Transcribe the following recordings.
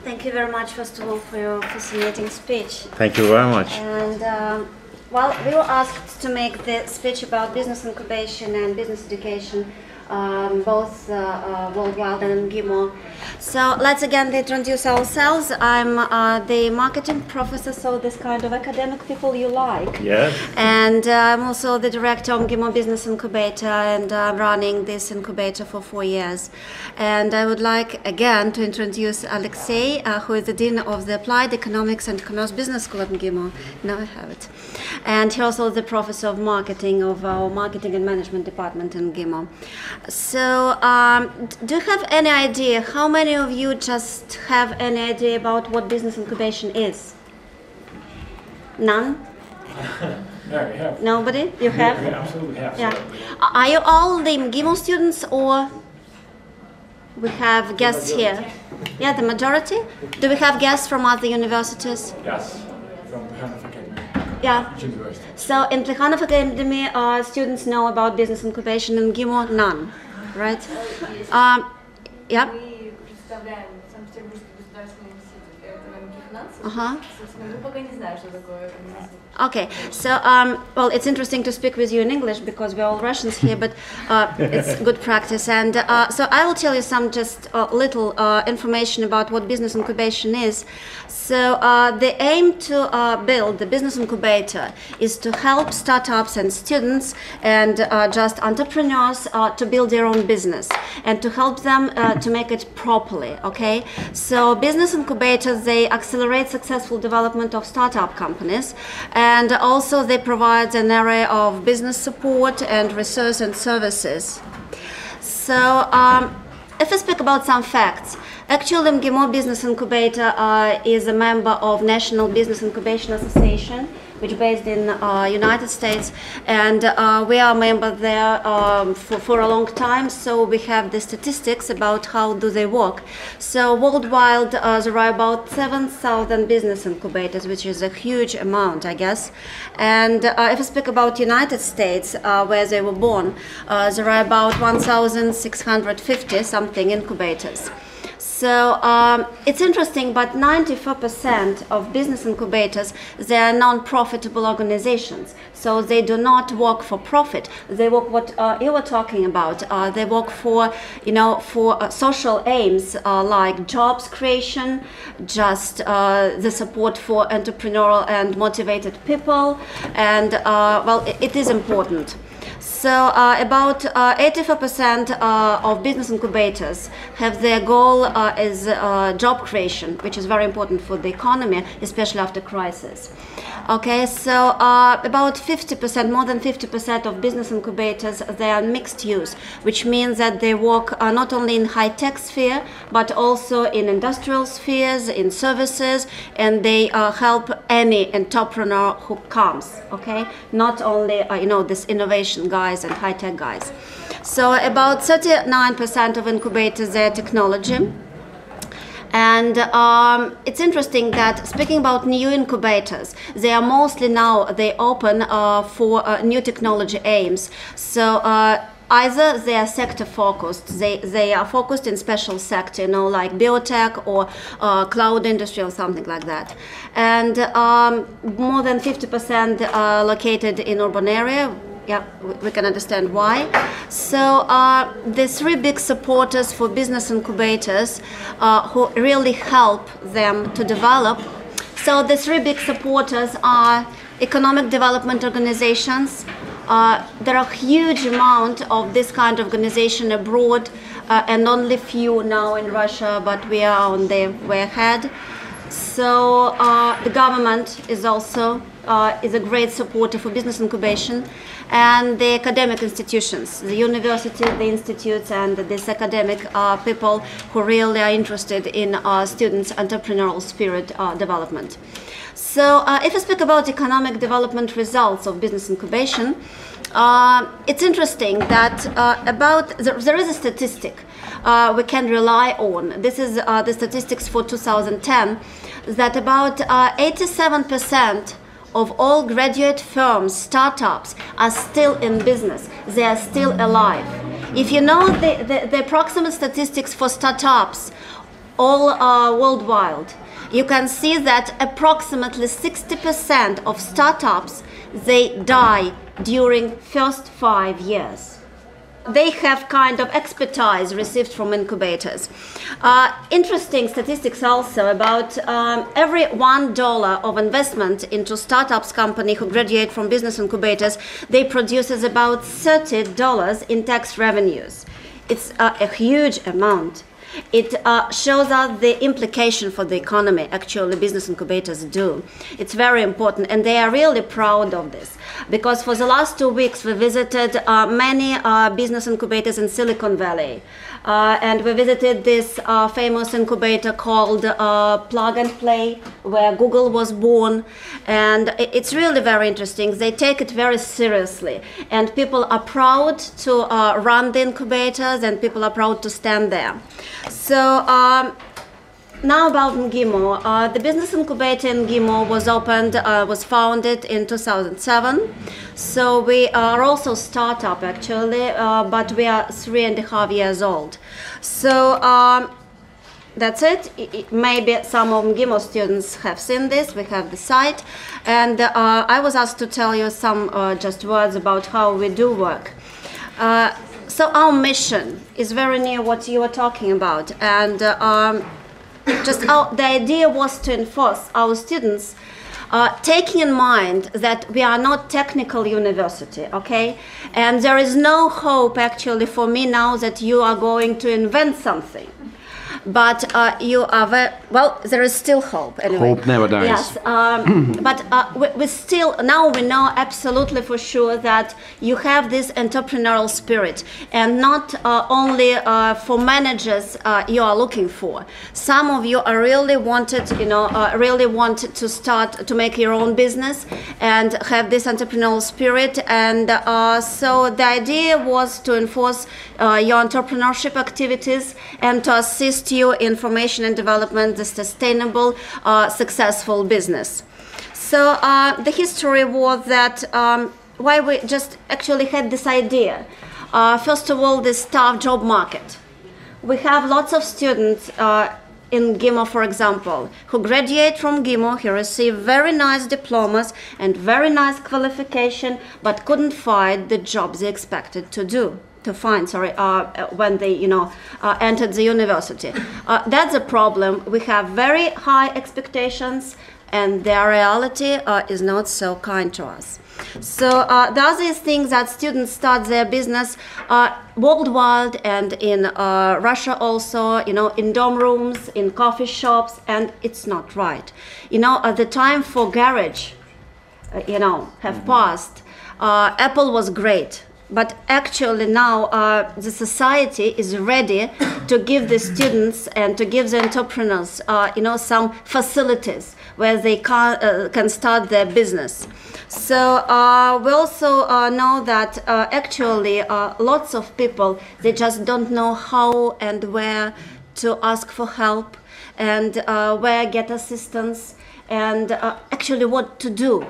Thank you very much, first of all, for your fascinating speech. Thank you very much. And well, we were asked to make the speech about business incubation and business education, both worldwide and MGIMO. So let's again introduce ourselves. I'm the marketing professor, so this kind of academic people you like. Yes. And I'm also the director of MGIMO Business Incubator, and I'm running this incubator for 4 years. And I would like again to introduce Alexei, who is the Dean of the Applied Economics and Commerce Business School at MGIMO. Now I have it. And he's also the professor of marketing of our Marketing and Management Department in MGIMO. So, do you have any idea, how many of you just have any idea about what business incubation is? None? No, we have. Nobody? You have? We absolutely have. Yeah. Are you all the MGIMO students, or we have guests here? Yeah, the majority? Do we have guests from other universities? Yes, from Plekhanov Academy. Yeah. University. So in Plekhanov Academy, students know about business incubation, in MGIMO, none, right? Yeah. Мы представляем Санкт-Петербургский государственный институт экономики и финансов. Uh-huh. Собственно, мы пока не знаем, что такое институт. Okay, so well, it's interesting to speak with you in English because we're all Russians here, but it's good practice. And so I will tell you some just little information about what business incubation is. So the aim to build the business incubator is to help startups and students and just entrepreneurs to build their own business and to help them to make it properly. Okay, so business incubators, they accelerate successful development of startup companies. And also they provide an area of business support and research and services. So if I speak about some facts, actually MGIMO Business Incubator is a member of National Business Incubation Association, which is based in United States, and we are a member there for a long time, so we have the statistics about how do they work. So worldwide there are about 7,000 business incubators, which is a huge amount, I guess. And if I speak about United States, where they were born, there are about 1,650 something incubators. So it's interesting, but 94% of business incubators, they are non-profitable organizations. So they do not work for profit. They work what you were talking about. They work for, for social aims like jobs creation, just the support for entrepreneurial and motivated people, and well, it is important. So about 84% of business incubators have their goal as job creation, which is very important for the economy, especially after crisis. Okay, so about 50%, more than 50% of business incubators, they are mixed use, which means that they work not only in high-tech sphere, but also in industrial spheres, in services, and they help any entrepreneur who comes, okay? Not only, this innovation guys and high-tech guys. So about 39% of incubators, they are technology. And it's interesting that speaking about new incubators, they are mostly now, they open for new technology aims. So either they are sector focused, they are focused in special sector, like biotech or cloud industry or something like that. And more than 50% are located in urban area. Yeah, we can understand why. So the three big supporters for business incubators who really help them to develop. So the three big supporters are economic development organizations. There are huge amount of this kind of organization abroad, and only few now in Russia, but we are on the way ahead. So the government is also is a great supporter for business incubation, and the academic institutions, the university, the institutes, and this academic people who really are interested in students' entrepreneurial spirit development. So if I speak about economic development results of business incubation, it's interesting that there is a statistic we can rely on. This is the statistics for 2010, that about 87% of all graduate firms, startups, are still in business. They are still alive. If you know the approximate statistics for startups, all worldwide, you can see that approximately 60% of startups, they die during first 5 years. They have kind of expertise received from incubators. Interesting statistics also about every $1 of investment into startups company who graduate from business incubators, they produces about $30 in tax revenues. It's a huge amount. It shows us the implication for the economy actually business incubators do. It's very important, and they are really proud of this, because for the last 2 weeks we visited many business incubators in Silicon Valley. And we visited this famous incubator called Plug and Play, where Google was born. And it's really very interesting. They take it very seriously. And people are proud to run the incubators, and people are proud to stand there. So now about MGIMO. The business incubator in MGIMO was founded in 2007. So we are also startup actually, but we are 3.5 years old. So that's it. Maybe some of MGIMO students have seen this. We have the site. And I was asked to tell you some just words about how we do work. So our mission is very near what you were talking about. And the idea was to enforce our students, taking in mind that we are not technical university, okay? And there is no hope actually for me now that you are going to invent something. But you are very, well, there is still hope anyway. Hope never dies. Yes, but we still, now we know absolutely for sure that you have this entrepreneurial spirit, and not only for managers you are looking for. Some of you are really wanted, really want to start to make your own business and have this entrepreneurial spirit. And so the idea was to enforce your entrepreneurship activities and to assist you in formation and development, the sustainable, successful business. So the history was that why we just actually had this idea. First of all, this tough job market. We have lots of students in MGIMO, for example, who graduate from MGIMO, who receive very nice diplomas and very nice qualification, but couldn't find the jobs they expected to find, when they, entered the university. That's a problem. We have very high expectations, and their reality is not so kind to us. So the other thing that students start their business worldwide and in Russia also, in dorm rooms, in coffee shops, and it's not right. The time for garage, have passed. Apple was great. But actually now the society is ready to give the students and to give the entrepreneurs, some facilities where they can start their business. So we also know that actually lots of people, they just don't know how and where to ask for help, and where get assistance, and actually what to do.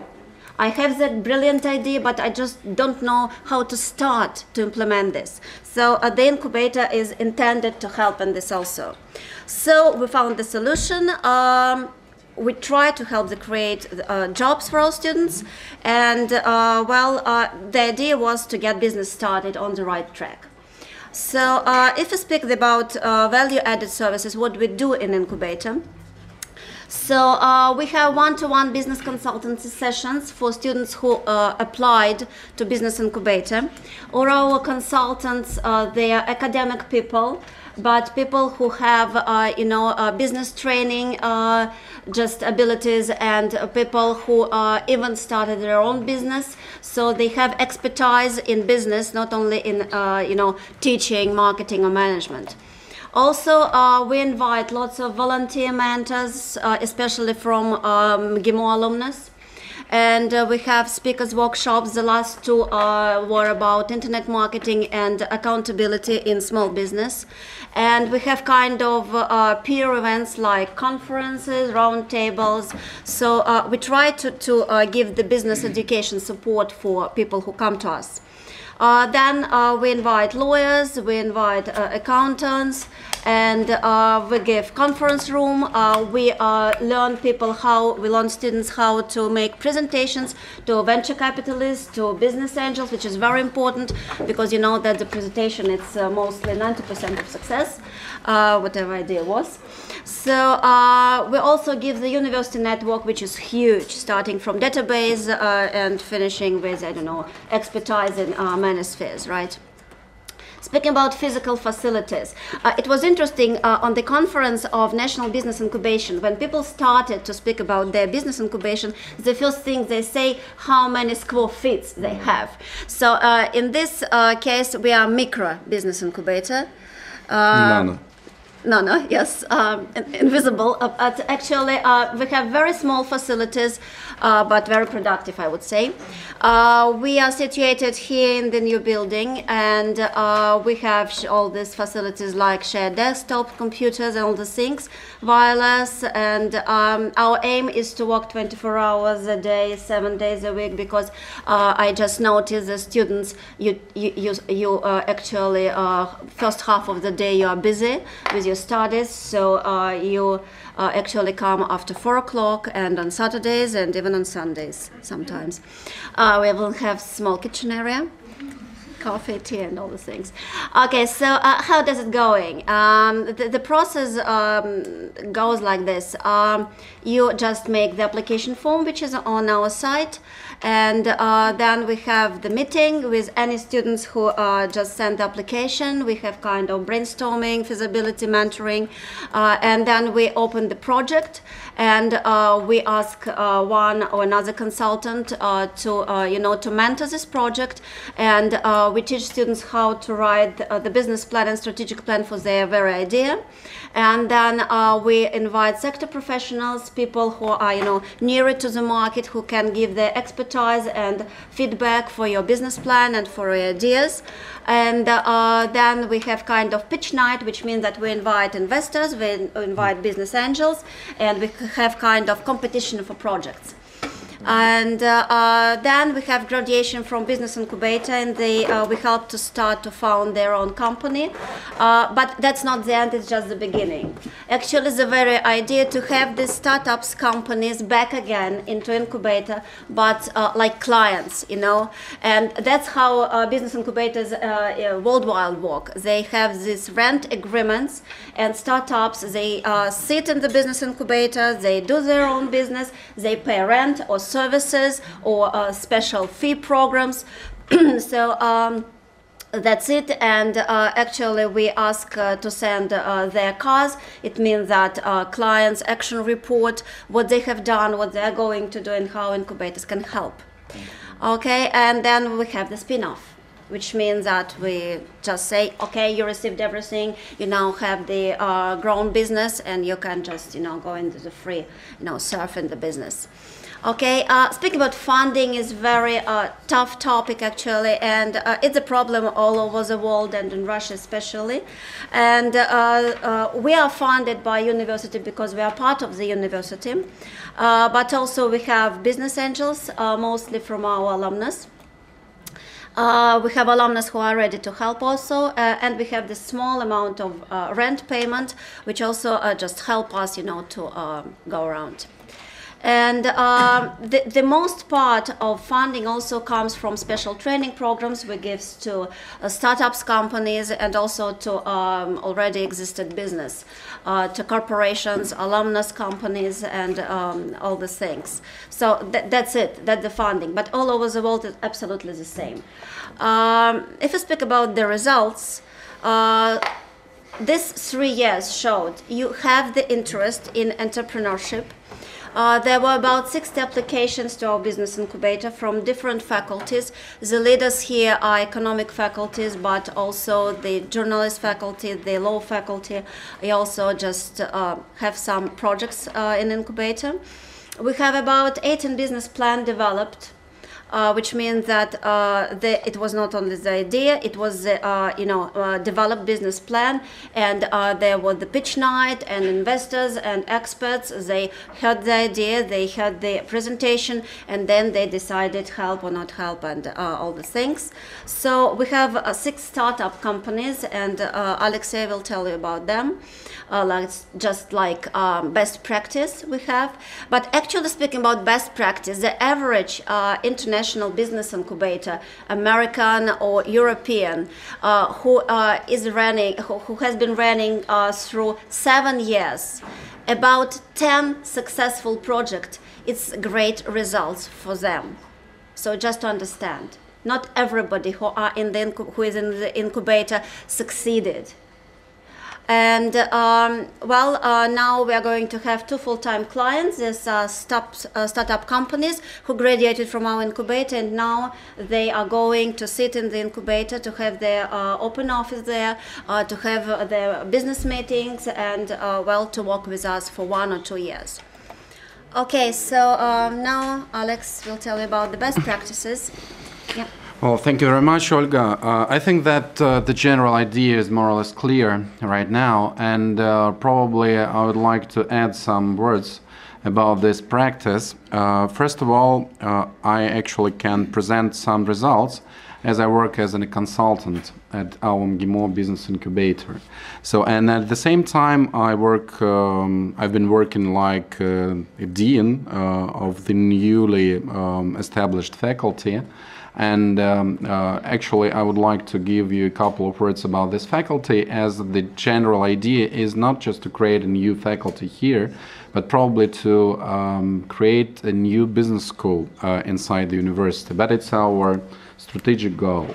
I have that brilliant idea, but I just don't know how to start to implement this. So the incubator is intended to help in this also. So we found the solution. We try to help create jobs for our students. And the idea was to get business started on the right track. So if we speak about value-added services, what we do in incubator. So we have one-to-one business consultancy sessions for students who applied to Business Incubator. Or our consultants, they are academic people, but people who have, business training, just abilities, and people who even started their own business. So they have expertise in business, not only in, teaching, marketing, or management. Also, we invite lots of volunteer mentors, especially from MGIMO alumnus. And we have speakers workshops. The last two were about internet marketing and accountability in small business. And we have kind of peer events like conferences, roundtables. So we try to give the business education support for people who come to us. Then we invite lawyers, we invite accountants, and we give conference room. We learn students how to make presentations to venture capitalists, to business angels, which is very important because you know that the presentation it's mostly 90% of success, whatever idea was. So we also give the university network, which is huge, starting from database and finishing with, I don't know, expertise in many spheres, right? Speaking about physical facilities, it was interesting on the conference of National Business Incubation, when people started to speak about their business incubation, the first thing they say how many square feet they have. So in this case, we are micro business incubator. No, yes, invisible. Actually, we have very small facilities, but very productive, I would say. We are situated here in the new building, and we have all these facilities like shared desktop computers and all the things, wireless, and our aim is to work 24 hours a day, 7 days a week, because I just noticed the students, you actually, first half of the day you are busy with your studies, so you actually come after 4 o'clock and on Saturdays and even on Sundays sometimes. We will have small kitchen area, coffee, tea, and all the things. Okay, so how does it going? The process goes like this. You just make the application form, which is on our site, and then we have the meeting with any students who just send the application. We have kind of brainstorming, feasibility, mentoring, and then we open the project, and we ask one or another consultant to mentor this project, and we teach students how to write the business plan and strategic plan for their very idea. And then we invite sector professionals, people who are nearer to the market, who can give their expertise and feedback for your business plan and for your ideas. And then we have kind of pitch night, which means that we invite investors, we invite business angels, and we have kind of competition for projects. And then we have graduation from business incubator, and we help to start to found their own company. But that's not the end, it's just the beginning. Actually, the very idea to have these startups companies back again into incubator, but like clients, and that's how business incubators worldwide work. They have these rent agreements, and startups, they sit in the business incubator, they do their own business, they pay rent or services or special fee programs. So that's it. And actually we ask to send their cars. It means that clients action report what they have done, what they're going to do, and how incubators can help. Okay, and then we have the spin-off, which means that we just say, okay, you received everything, you now have the grown business, and you can just go into the free surf in the business. Okay, speaking about funding is very tough topic actually, and it's a problem all over the world and in Russia especially. And we are funded by university because we are part of the university, but also we have business angels, mostly from our alumnus. We have alumnus who are ready to help also, and we have this small amount of rent payment, which also just help us, to go around. And the most part of funding also comes from special training programs we give to startups companies, and also to already existed business, to corporations, alumnus companies, and all these things. So that's it, that's the funding. But all over the world it's absolutely the same. If you speak about the results, these 3 years showed you have the interest in entrepreneurship. There were about 60 applications to our business incubator from different faculties. The leaders here are economic faculties, but also the journalist faculty, the law faculty. We also just have some projects in incubator. We have about 18 business plans developed. which means that it was not only the idea, it was the developed business plan, and there was the pitch night, and investors and experts, they heard the idea, they heard the presentation, and then they decided help or not help and all the things. So we have 6 startup companies, and Alexey will tell you about them. Just like best practice we have. But actually speaking about best practice, the average international business incubator, American or European, who has been running through 7 years, about 10 successful projects, it's great results for them. So just to understand, not everybody who is in the incubator succeeded. And now we are going to have 2 full-time clients. These startup companies who graduated from our incubator, and now they are going to sit in the incubator to have their open office there, to have their business meetings, and to work with us for 1 or 2 years. Okay, so now Alex will tell you about the best practices. Yeah. Well, thank you very much, Olga. I think that the general idea is more or less clear right now, and probably I would like to add some words about this practice. First of all, I actually can present some results as I work as a consultant at our MGIMO Business Incubator. So, and at the same time, I've been working like a dean of the newly established faculty. And actually, I would like to give you a couple of words about this faculty, as the general idea is not just to create a new faculty here, but probably to create a new business school inside the university. But it's our strategic goal.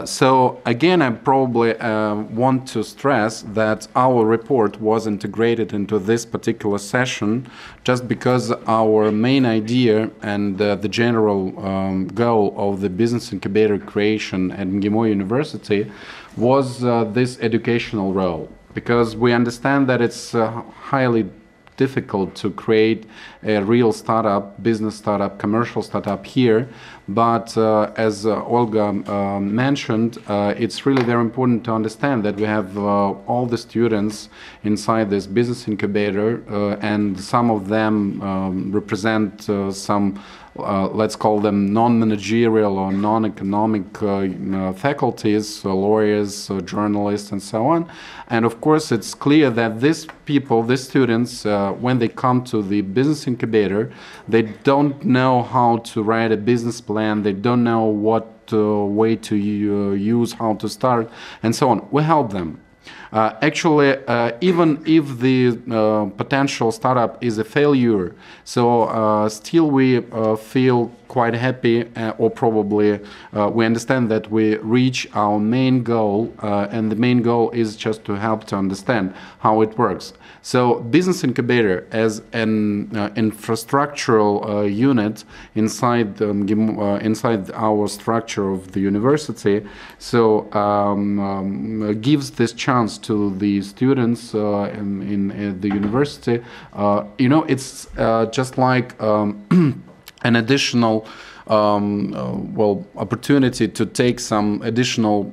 So again, I probably want to stress that our report was integrated into this particular session just because our main idea and the general goal of the business incubator creation at MGIMO University was this educational role, because we understand that it's highly difficult to create a real startup, business startup, commercial startup here. But as Olga mentioned, it's really very important to understand that we have all the students inside this business incubator, and some of them represent some let's call them non-managerial or non-economic faculties, lawyers, journalists, and so on. And of course, it's clear that these people, these students, when they come to the business incubator, they don't know how to write a business plan, they don't know what way to use, how to start, and so on. We help them. Actually, even if the potential startup is a failure, so still we feel quite happy, or probably we understand that we reach our main goal, and the main goal is just to help to understand how it works. So business incubator as an infrastructural unit inside inside our structure of the university, so gives this chance to the students in the university. It's just like an additional opportunity to take some additional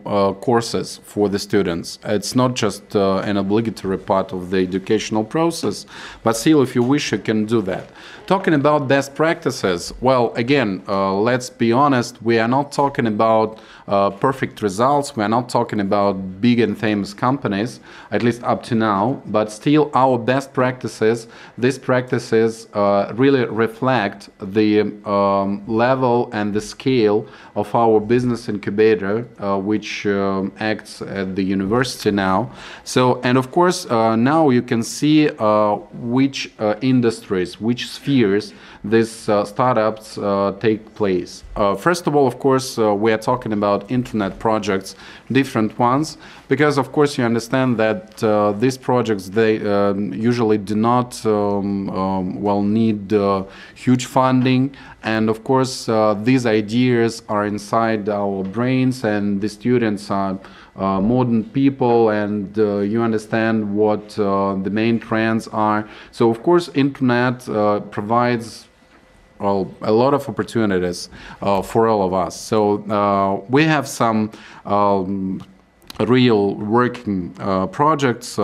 courses for the students. It's not just an obligatory part of the educational process, but still, if you wish, you can do that. Talking about best practices, well, again, let's be honest, we are not talking about perfect results. We are not talking about big and famous companies, at least up to now, but still our best practices, these practices really reflect the level and the scale of our business incubator, which acts at the university now. So, and of course, now you can see which industries, which spheres these startups take place. First of all, of course, we are talking about internet projects, different ones, because of course you understand that these projects, they usually do not need huge funding, and of course these ideas are inside our brains, and the students are modern people, and you understand what the main trends are. So of course internet provides a lot of opportunities for all of us. So we have some real working projects,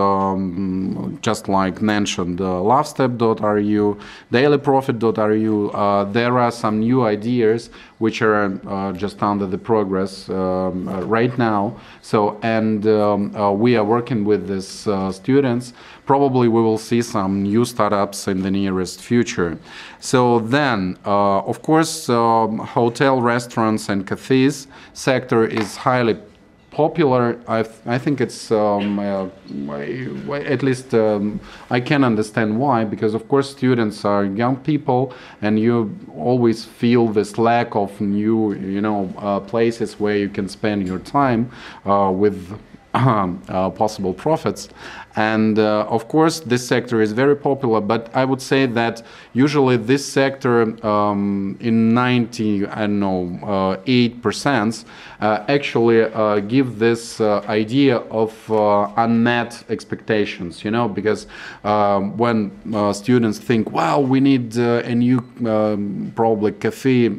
just like mentioned, lovestep.ru, dailyprofit.ru. There are some new ideas which are just under the progress right now. So, and we are working with these students. Probably we will see some new startups in the nearest future. So then, of course, hotel, restaurants and cafes sector is highly popular. I think it's at least I can understand why, because of course students are young people and you always feel this lack of new places where you can spend your time with possible profits. And of course this sector is very popular, but I would say that usually this sector in 98% actually give this idea of unmet expectations, because when students think, wow, we need a new probably cafe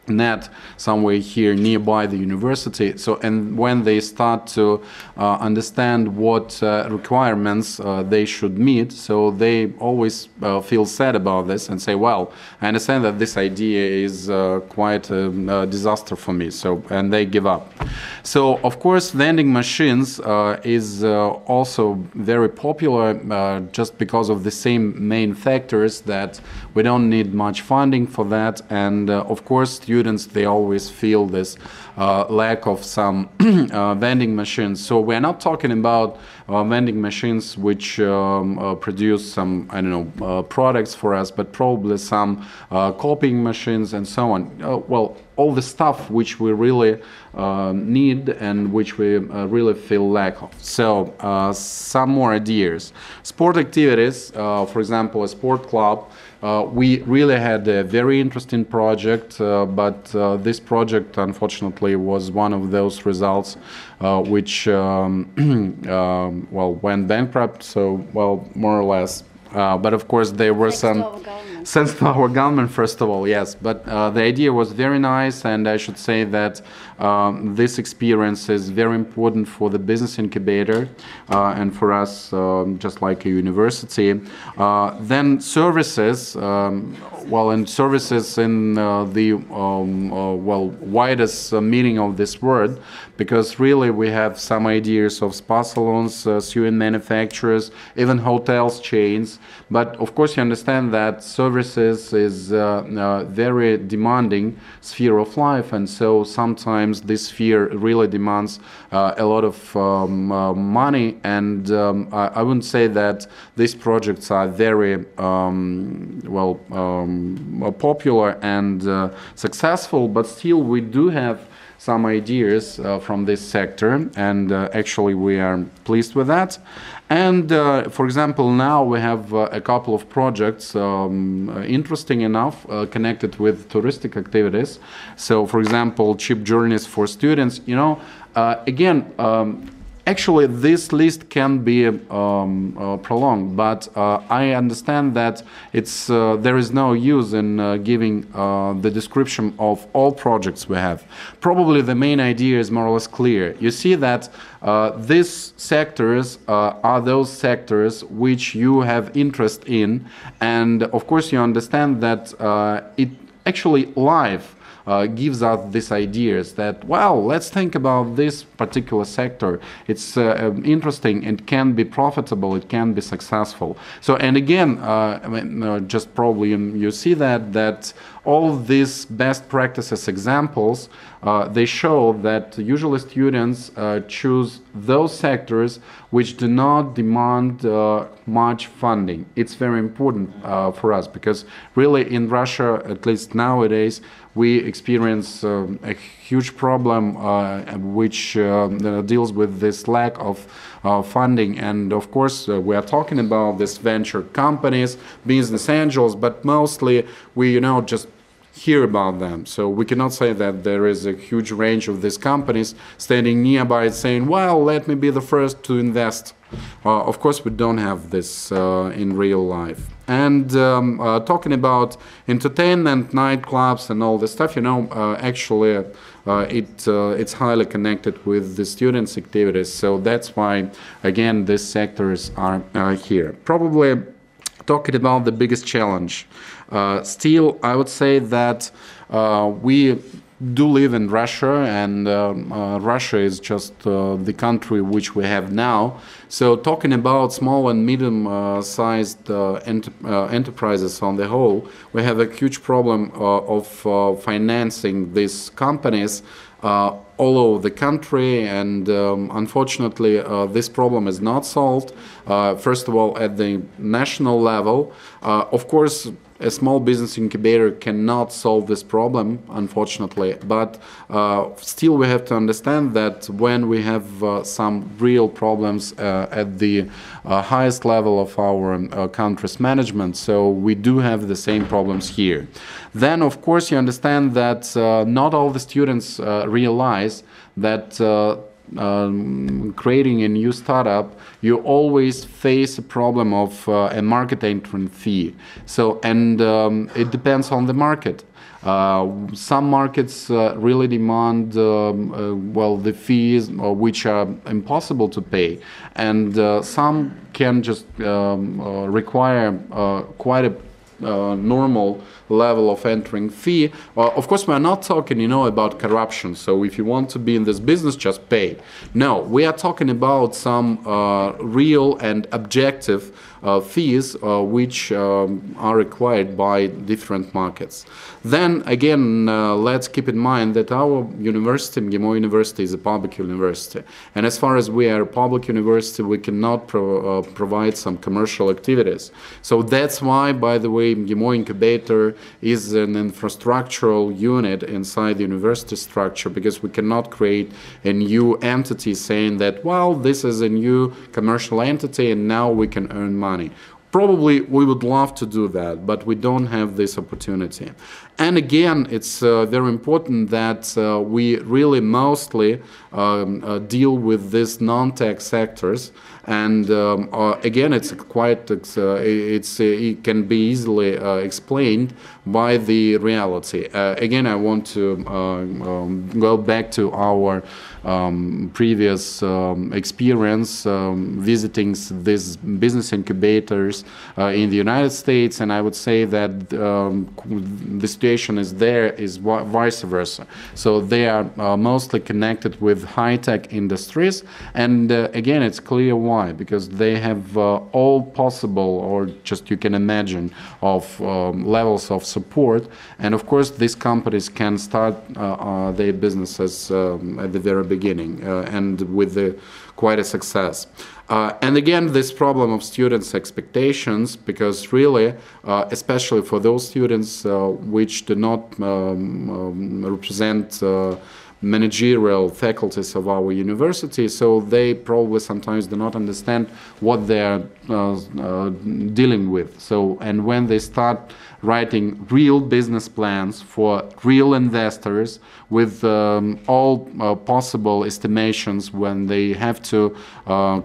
net somewhere here nearby the university. So, and when they start to understand what requirements they should meet, so they always feel sad about this and say, well, I understand that this idea is quite a disaster for me, so, and they give up. So, of course, vending machines is also very popular just because of the same main factors, that we don't need much funding for that, and of course students, they always feel this lack of some vending machines. So we're not talking about vending machines which produce some, I don't know, products for us, but probably some copying machines and so on. Well, all the stuff which we really need and which we really feel lack of. So some more ideas. Sport activities, for example, a sport club. We really had a very interesting project, but this project unfortunately was one of those results which well, went bankrupt, so, well, more or less. But of course there were thanks to our government, first of all, yes. But the idea was very nice, and I should say that this experience is very important for the business incubator and for us, just like a university. Then services, well, and services in the well, widest meaning of this word, because really we have some ideas of spa salons, sewing manufacturers, even hotels, chains. But of course you understand that services is a very demanding sphere of life, and so sometimes this sphere really demands a lot of money, and I wouldn't say that these projects are very well popular and successful, but still we do have some ideas from this sector, and actually we are pleased with that. And for example, now we have a couple of projects, interesting enough, connected with touristic activities. So for example, cheap journeys for students. Again, actually this list can be prolonged, but I understand that it's there is no use in giving the description of all projects we have. Probably the main idea is more or less clear. You see that these sectors are those sectors which you have interest in, and of course you understand that it actually live gives us these ideas that, well, let's think about this particular sector. It's interesting, it can be profitable, it can be successful. So, and again, I mean, just probably you see that all these best practices examples, they show that usually students choose those sectors which do not demand much funding. It's very important for us, because really in Russia, at least nowadays, we experience a huge problem which deals with this lack of funding. And of course we are talking about this venture companies, business angels, but mostly we just hear about them. So we cannot say that there is a huge range of these companies standing nearby saying, well, let me be the first to invest. Of course, we don't have this in real life. And talking about entertainment, nightclubs and all this stuff, you know, actually it's highly connected with the students' activities. So that's why, again, these sectors are here. Probably talking about the biggest challenge. Still, I would say that we do live in Russia, and Russia is just the country which we have now. So talking about small and medium-sized enterprises on the whole, we have a huge problem of financing these companies all over the country, and unfortunately this problem is not solved. First of all, at the national level, of course, a small business incubator cannot solve this problem, unfortunately, but still we have to understand that when we have some real problems at the highest level of our country's management, so we do have the same problems here. Then, of course, you understand that not all the students realize that creating a new startup, you always face a problem of a market entry fee. So, and it depends on the market. Some markets really demand well, the fees which are impossible to pay, and some can just require quite a normal level of entering fee. Of course, we are not talking, you know, about corruption. So if you want to be in this business, just pay. No, we are talking about some real and objective fees which are required by different markets. Then again, let's keep in mind that our university, MGIMO University, is a public university. And as far as we are a public university, we cannot provide some commercial activities. So that's why, by the way, MGIMO Incubator is an infrastructural unit inside the university structure, because we cannot create a new entity saying that, well, this is a new commercial entity and now we can earn money. Probably we would love to do that, but we don't have this opportunity. And again, it's very important that we really mostly deal with these non-tech sectors. And again, it's quite it can be easily explained by the reality. Again, I want to go back to our previous experience visiting these business incubators in the United States, and I would say that the situation is vice versa. So they are mostly connected with high-tech industries, and again, it's clear why, because they have all possible, or just you can imagine, of levels of support, and of course these companies can start their businesses at the very beginning and with quite a success. And again, this problem of students' expectations, because really, especially for those students which do not represent managerial faculties of our university, so they probably sometimes do not understand what they're dealing with. So, and when they start writing real business plans for real investors with all possible estimations, when they have to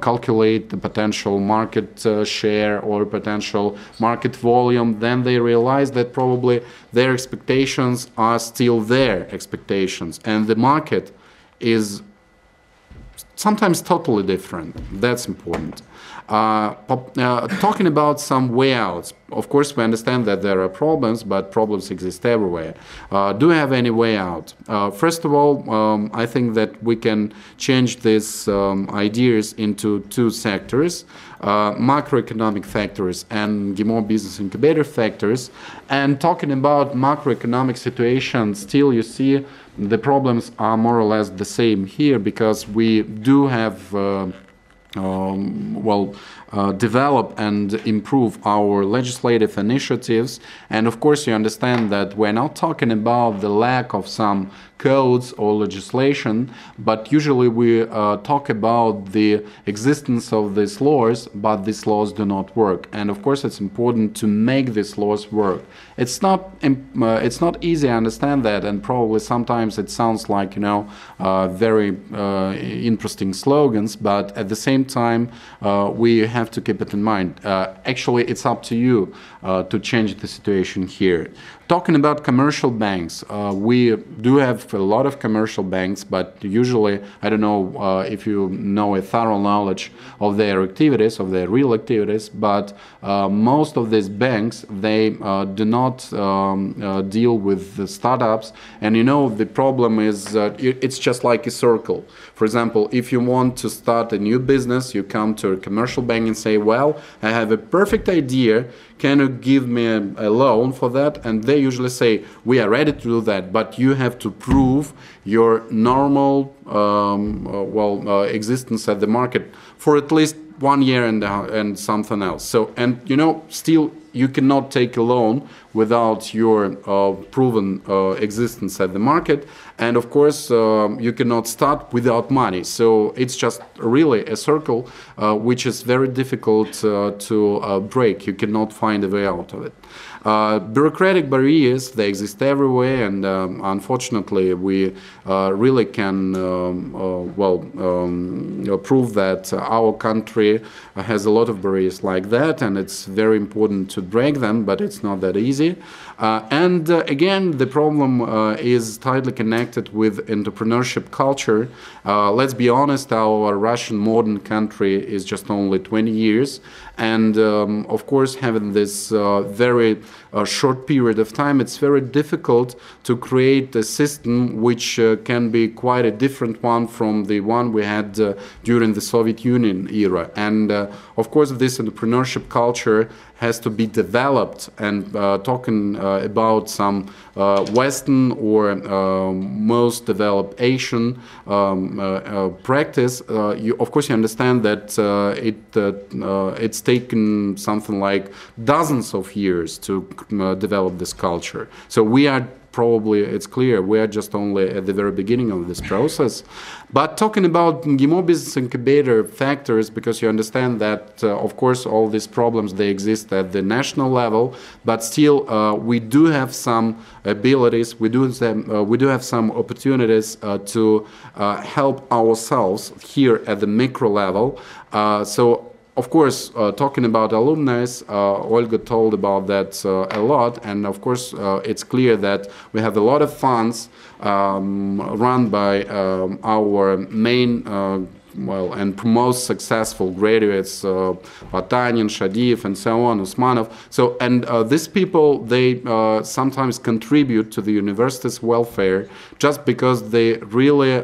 calculate the potential market share or potential market volume, then they realize that probably their expectations are still their expectations, and the market is sometimes totally different. That's important. Talking about some way outs, of course we understand that there are problems, but problems exist everywhere. Do we have any way out? First of all, I think that we can change these ideas into two sectors, macroeconomic factors and MGIMO business incubator factors. And talking about macroeconomic situation, still you see the problems are more or less the same here, because we do have well, develop and improve our legislative initiatives. And of course, you understand that we're not talking about the lack of some codes or legislation, but usually we talk about the existence of these laws, but these laws do not work. And of course, it's important to make these laws work. It's not easy, I understand that, and probably sometimes it sounds like, you know, very interesting slogans, but at the same time, we have to keep it in mind. Actually, it's up to you to change the situation here. Talking about commercial banks, we do have a lot of commercial banks, but usually, I don't know if you know a thorough knowledge of their activities, of their real activities, but most of these banks, they do not deal with the startups. And you know, the problem is it's just like a circle. For example, if you want to start a new business, you come to a commercial bank and say, well, I have a perfect idea. Can you give me a loan for that? And they usually say, we are ready to do that, but you have to prove your normal existence at the market for at least 1 year and something else. So, and you know, still you cannot take a loan without your proven existence at the market. And of course, you cannot start without money. So it's just really a circle which is very difficult to break. You cannot find a way out of it. Bureaucratic barriers, they exist everywhere, and unfortunately we really can prove that our country has a lot of barriers like that, and it's very important to break them, but it's not that easy. Again, the problem is tightly connected with entrepreneurship culture. Let's be honest, our Russian modern country is just only 20 years. And of course, having this very short period of time, it's very difficult to create a system which can be quite a different one from the one we had during the Soviet Union era. And of course, this entrepreneurship culture has to be developed. And talking about some Western or most developed Asian practice, of course you understand that it's taken something like dozens of years to develop this culture. So we are probably, it's clear, we are just only at the very beginning of this process. But talking about MGIMO Business Incubator factors, because you understand that, of course, all these problems, they exist at the national level, but still we do have some abilities, we do have some opportunities to help ourselves here at the micro level. Of course, talking about alumni, Olga told about that a lot, and of course it's clear that we have a lot of funds run by our main and most successful graduates, Patanin, Shadiev, and so on, Usmanov. So, and these people, they sometimes contribute to the university's welfare just because they really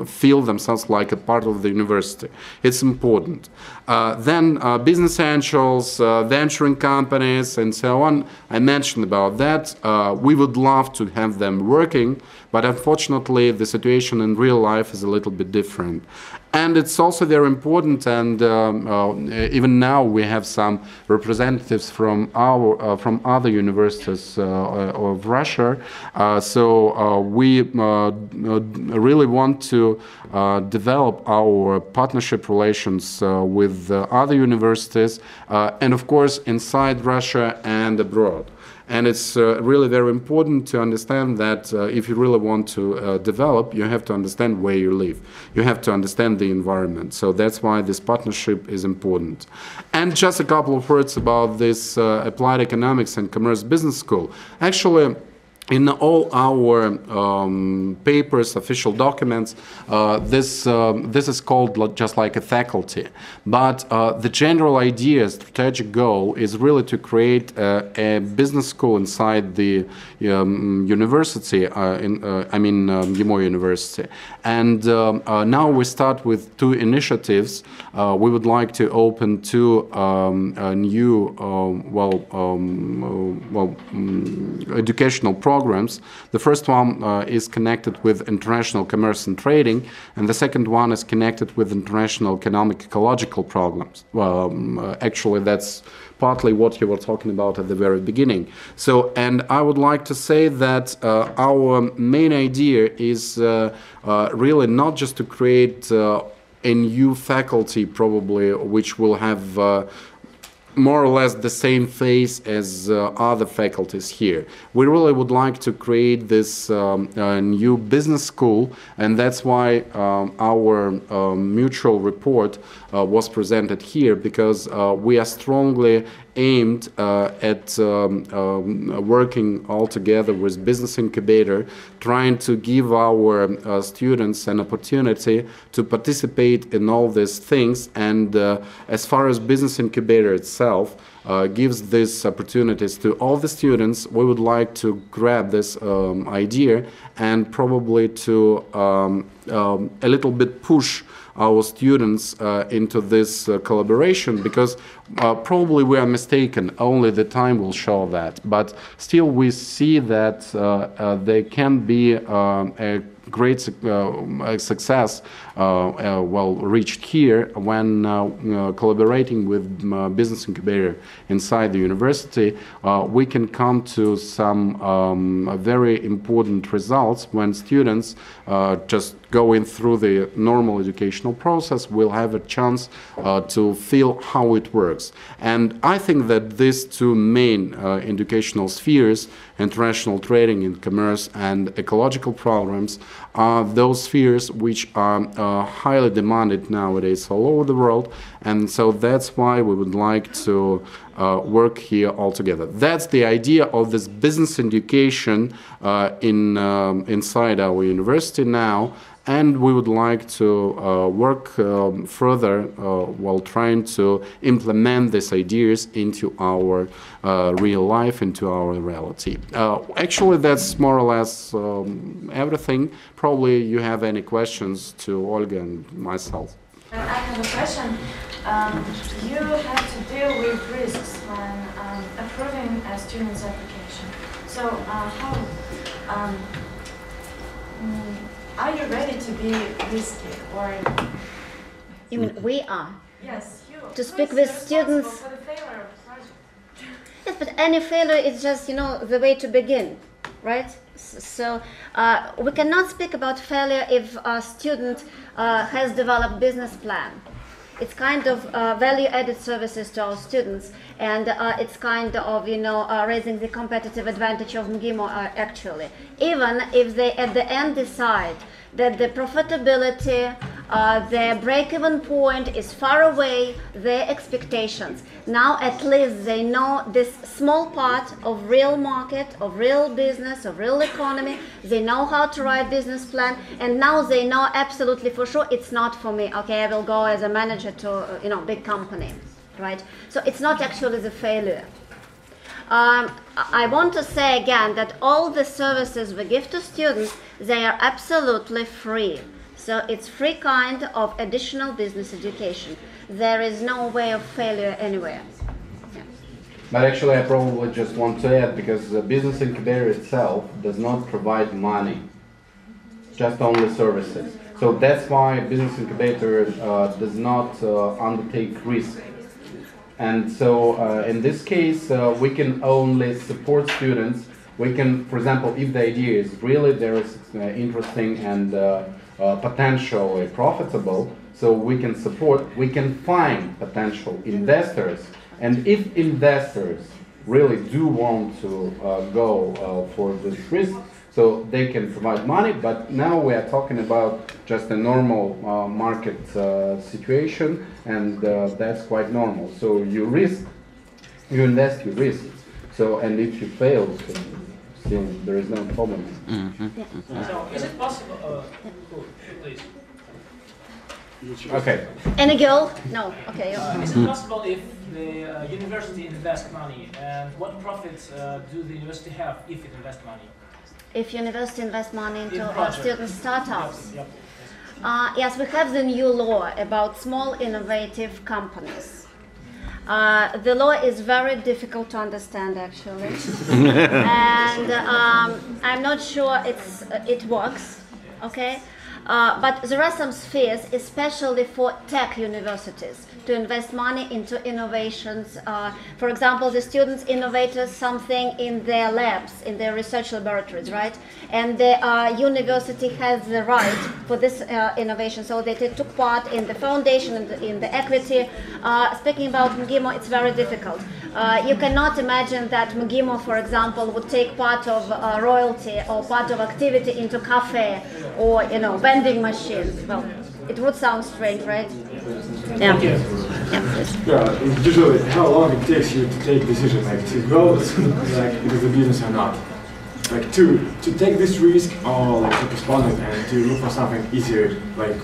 feel themselves like a part of the university. It's important. Then business angels, venturing companies, and so on. I mentioned about that. We would love to have them working, but unfortunately, the situation in real life is a little bit different. And it's also very important, and even now we have some representatives from other universities of Russia. So we really want to develop our partnership relations with other universities, and of course inside Russia and abroad. And it's really very important to understand that if you really want to develop, you have to understand where you live. You have to understand the environment. So that's why this partnership is important. And just a couple of words about this Applied Economics and Commerce Business School. Actually, in all our papers, official documents, this is called just like a faculty. But the general idea, strategic goal, is really to create a business school inside the university, MGIMO University. And now we start with two initiatives. We would like to open two new educational programs programs. The first one is connected with international commerce and trading, and the second one is connected with international economic ecological programs. Actually, that's partly what you were talking about at the very beginning. So, and I would like to say that our main idea is really not just to create a new faculty, probably, which will have more or less the same face as other faculties here. We really would like to create this new business school, and that's why our mutual report was presented here, because we are strongly aimed at working all together with Business Incubator, trying to give our students an opportunity to participate in all these things. And as far as Business Incubator itself gives these opportunities to all the students, we would like to grab this idea and probably to a little bit push our students into this collaboration, because probably we are mistaken, only the time will show that. But still we see that there can be a great success well reached here when collaborating with Business Incubator inside the university. We can come to some very important results when students just going through the normal educational process will have a chance to feel how it works. And I think that these two main educational spheres, international trading and commerce and ecological programs, are those spheres which are highly demanded nowadays all over the world. And so that's why we would like to work here all together. That's the idea of this business education inside our university now. And we would like to work further while trying to implement these ideas into our real life, into our reality. Actually, that's more or less everything. Probably you have any questions to Olga and myself. I have a question. You have to deal with risks when approving a student's application. So are you ready to be risky, or? You mean we are? Yes, you. To speak with students. For the failure of the project. Yes, but any failure is just, you know, the way to begin, right? So we cannot speak about failure if a student has developed business plan. It's kind of value-added services to our students, and it's kind of, you know, raising the competitive advantage of MGIMO actually. Even if they at the end decide that the profitability, their break-even point is far away their expectations. Now at least they know this small part of real market, of real business, of real economy. They know how to write business plan, and now they know absolutely for sure it's not for me. Okay, I will go as a manager to, you know, big company, right? So it's not actually the failure. I want to say again that all the services we give to students, they are absolutely free. So it's free kind of additional business education. There is no way of failure anywhere. Yeah. But actually I probably just want to add, because the Business Incubator itself does not provide money, just only services. So that's why Business Incubator does not undertake risk. And so in this case, we can only support students. We can, for example, if the idea is really there is interesting and potentially profitable, so we can support, we can find potential investors. And if investors really do want to go for this risk, so they can provide money. But now we are talking about just a normal market situation, and that's quite normal. So you risk, you invest, you risk. So, and if you fail, so still there is no problem. So is it possible? Please. Okay. Any girl? No. Okay. Is it possible if the university invests money, and what profits do the university have if it invests money? If university invests money into project. student startups. Yep. Yes, we have the new law about small innovative companies. The law is very difficult to understand, actually, and I'm not sure it works. Okay, but there are some spheres, especially for tech universities, to invest money into innovations. For example, the students innovated something in their labs, in their research laboratories, right? And the university has the right for this innovation, so they took part in the foundation and in the equity. Speaking about MGIMO, it's very difficult. You cannot imagine that MGIMO, for example, would take part of royalty or part of activity into cafe or, you know, vending machines. Well, it would sound strange, right? Yeah. Yeah, usually how long it takes you to take decision, like to go like into the business or not, like to take this risk or like to postpone it and to look for something easier, like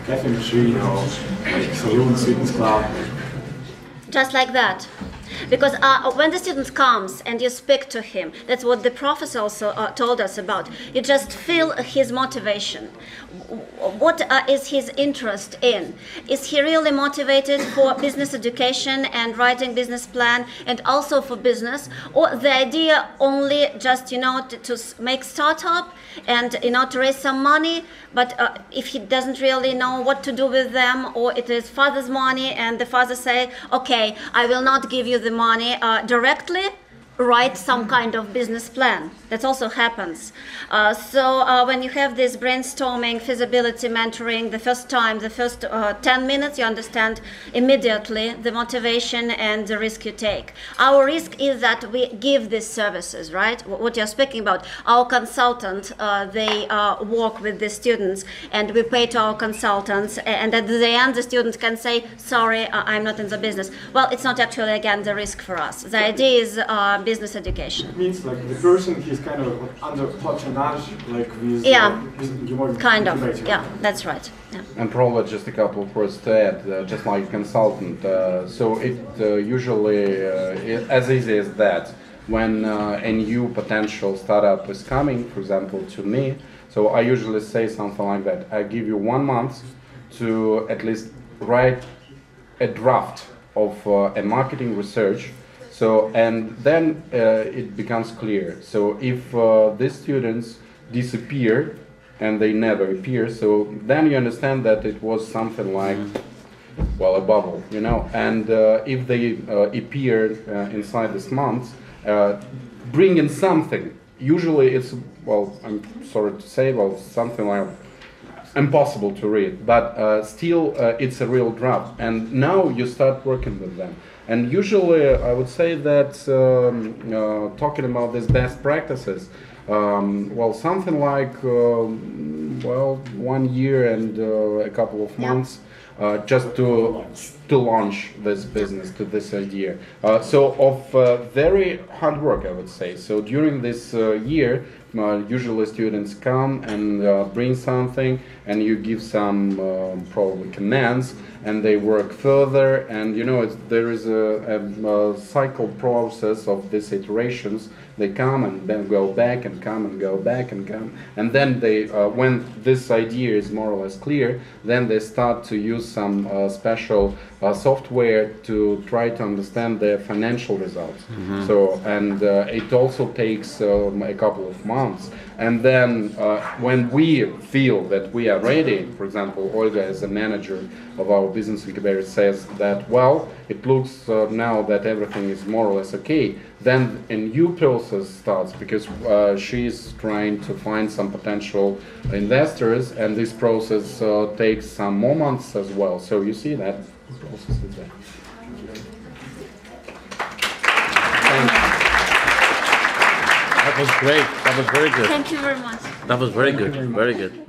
cafe machine or like saloon, fitness club. Just like that. Because when the student comes and you speak to him, that's what the professor also told us about. You just feel his motivation. What is his interest in? Is he really motivated for business education and writing business plan and also for business? Or the idea only just, you know, to make startup and, you know, to raise some money, but if he doesn't really know what to do with them, or it is father's money and the father say, okay, I will not give you the money directly, write some kind of business plan. That also happens. So when you have this brainstorming, feasibility, mentoring, the first 10 minutes, you understand immediately the motivation and the risk you take. Our risk is that we give these services, right? What you're speaking about. Our consultant, they work with the students, and we pay to our consultants, and at the end the student can say, sorry, I'm not in the business. Well, it's not actually, again, the risk for us. The idea is business education. It means like the person, he's kind of under patronage, like with kind of, yeah, that's right. Yeah. And probably just a couple of words to add, just like consultant. So it usually as easy as that. When a new potential startup is coming, for example, to me, so I usually say something like that. I give you 1 month to at least write a draft of a marketing research. So, and then it becomes clear. So if these students disappear and they never appear, so then you understand that it was something like, well, a bubble, you know. And if they appear inside this month, bringing something, usually it's, well, I'm sorry to say, well, something like impossible to read, but still it's a real draft. And now you start working with them. And usually I would say that talking about these best practices, well, something like, well, 1 year and a couple of months just to launch this business, to this idea. So of very hard work, I would say. So during this year, usually students come and bring something, and you give some probably commands, and they work further, and you know there is a cycle process of these iterations. They come and then go back and come and go back and come, and then they when this idea is more or less clear, then they start to use some special software to try to understand their financial results. Mm-hmm. So and it also takes a couple of months. And then when we feel that we are ready, for example, Olga as a manager of our business incubator says that, well, it looks now that everything is more or less okay, then a new process starts, because she's trying to find some potential investors, and this process takes some more months as well. So you see that process is there. That was great. That was very good. Thank you very much. That was very good. Very good.